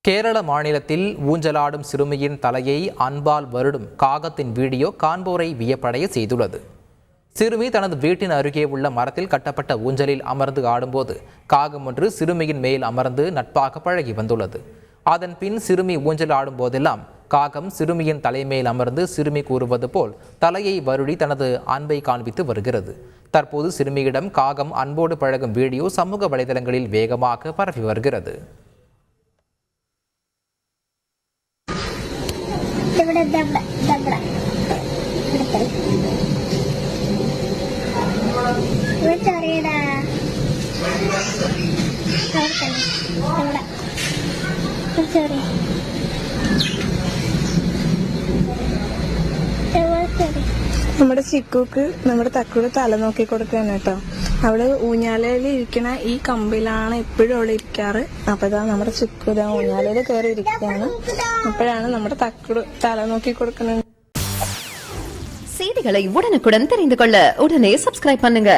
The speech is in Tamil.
கேரள மாநிலத்தில் ஊஞ்சலாடும் சிறுமியின் தலையை அன்பால் வருடும் காகத்தின் வீடியோ காண்போரை வியப்படைய செய்துள்ளது. சிறுமி தனது வீட்டின் அருகே உள்ள மரத்தில் கட்டப்பட்ட ஊஞ்சலில் அமர்ந்து ஆடும்போது காகம் ஒன்று சிறுமியின் மேல் அமர்ந்து நட்பாக பழகி வந்துள்ளது. அதன் பின் சிறுமி ஊஞ்சல் ஆடும் போதெல்லாம் காகம் சிறுமியின் தலைமேல் அமர்ந்து சிறுமி கூறுவது போல் தலையை வருடி தனது அன்பை காண்பித்து வருகிறது. தற்போது சிறுமியிடம் காகம் அன்போடு பழகும் வீடியோ சமூக வலைதளங்களில் வேகமாக பரவி வருகிறது. നമ്മുടെ ചിക്കുക്ക് നമ്മുടെ തക്കുടെ തല നോക്കി കൊടുക്കുകയാണ് കേട്ടോ. അവള് ഊഞ്ഞാലയിൽ ഇരിക്കണ ഈ കമ്പിലാണ് എപ്പോഴും അവള് ഇരിക്കാറ്. അപ്പൊ ഇതാ നമ്മുടെ ചിക്കു ഇതാ ഊഞ്ഞാലയിൽ കയറി ഇരിക്കുകയാണ്. അപ്പോഴാണ് നമ്മുടെ തക്കുട് തല നോക്കി കൊടുക്കുന്നത്. செய்திகளை உடனுக்குடன் தெரிந்து கொள்ள உடனே சப்ஸ்கிரைப் பண்ணுங்க.